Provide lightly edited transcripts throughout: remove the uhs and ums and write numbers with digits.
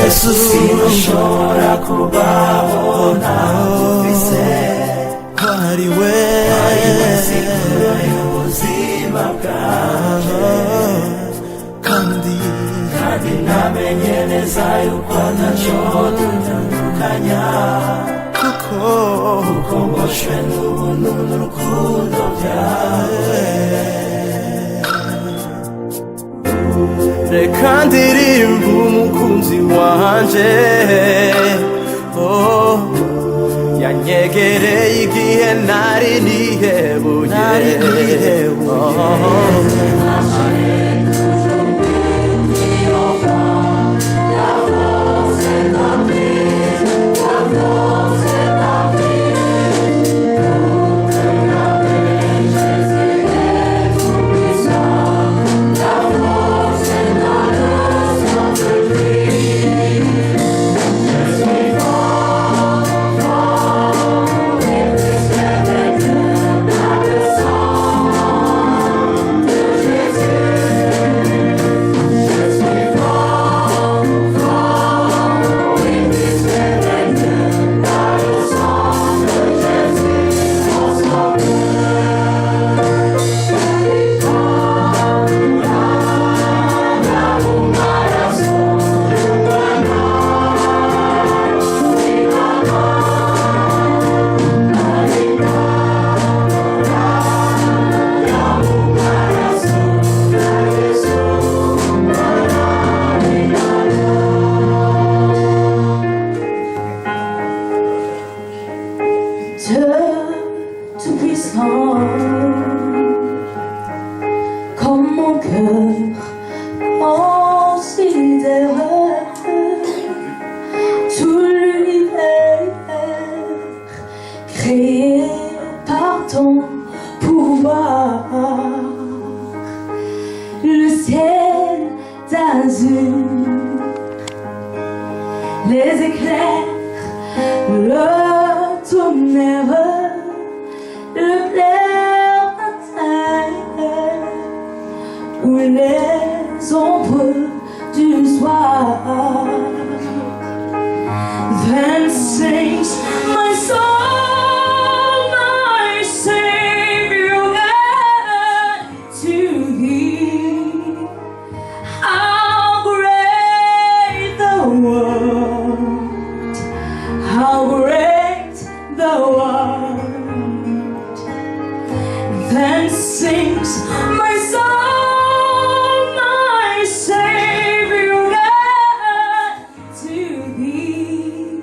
Yesu sinashobora kubaho ntagufise ari we sikura y'ubuzima bwawe kandi namenye neza yuko ntacyo dutandukanya kuko mboshwe n'ubuntu n'urukundo byawe. Reka ndirimbe umukunzi wanje yanyegereye igihe nari nihebuye Tout puissant, comme mon cœur considère tout l'univers créé par ton pouvoir, le ciel d'azur, les éclairs, le tonnerre, le clair matin ou les ombres du soir. Then sings my soul, my Savior God, to thee. How great the world, how great the world. Then sings my soul, my Savior God, to thee.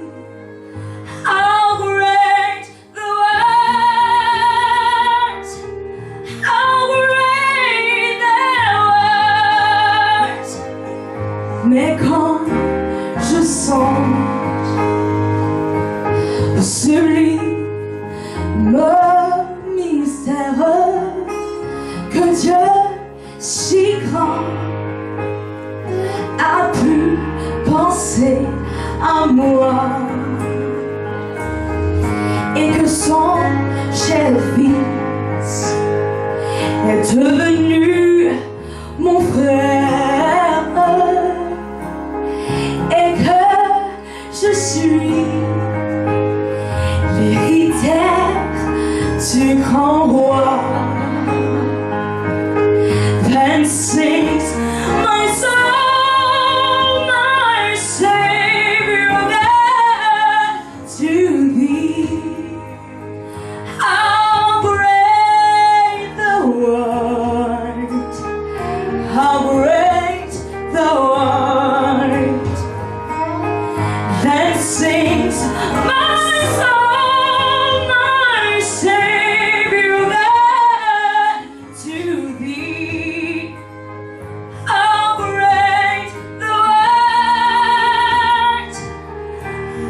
How great the world, how great the world. Mais quand je songe celui me mystère que Dieu si grand a pu penser à moi et que son cher fils est devenu mon frère et que je suis l'héritière du grand roi. Then sings my soul, my Savior God, to thee. How great the world, how great the world. Then sings my soul, my Savior God, to thee. How great the world,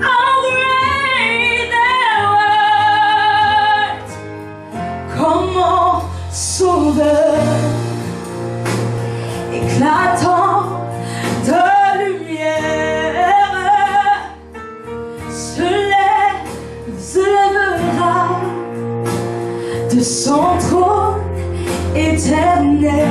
how great the world. Comment sauveur éclatant de lumière se lèvera de son trône éternel.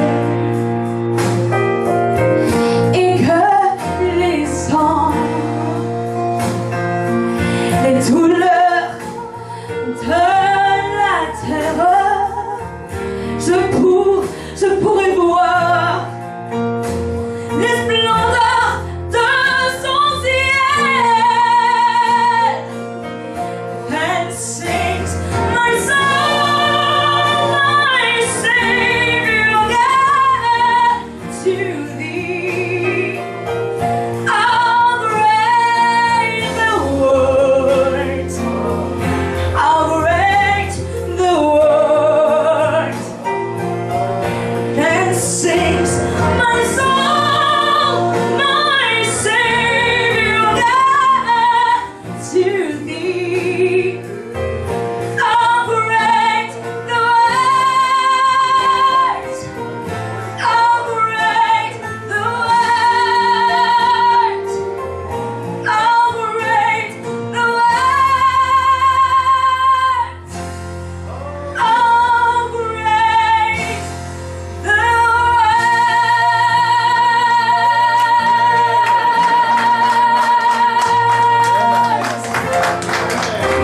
sings my soul, my Savior, God, to thee. How great thou art! How great thou art! How great thou art! How great thou art!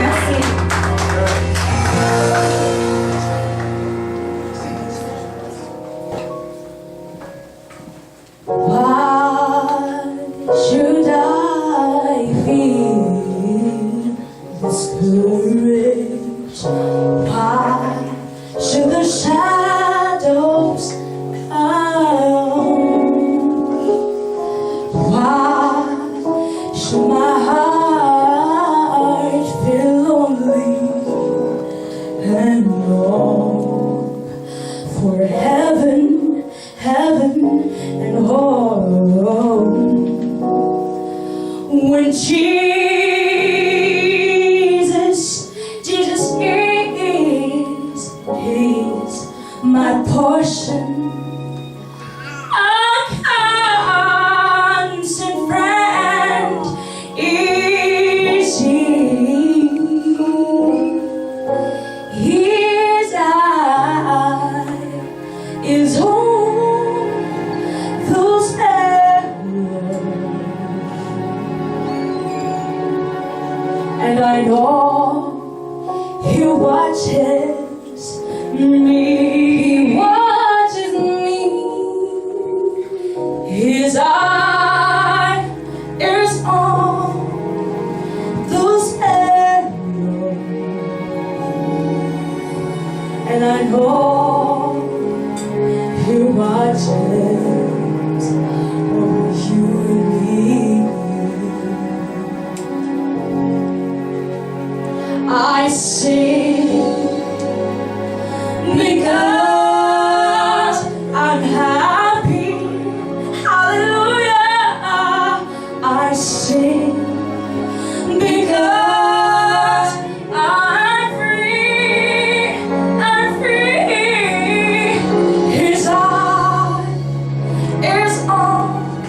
Merci. Why should I feel discouraged? Why should the shadows come? Why should my heart feel lonely and long for heaven and home? When Jesus is my portion, a constant friend is He. His eye is on those arrows, and I know He watches me. He watches me. His eye is on those arrows, and I know He watches over you and me. I sing because I'm happy. Hallelujah. I sing because I'm free. I'm free. His eye is on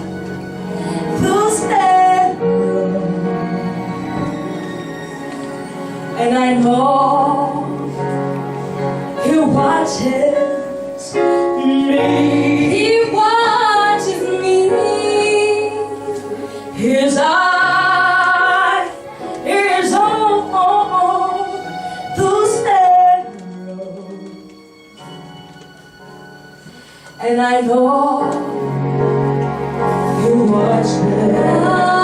those arrows, and I know He watches me. He watches me. His eye is on those arrows, and I know He watches.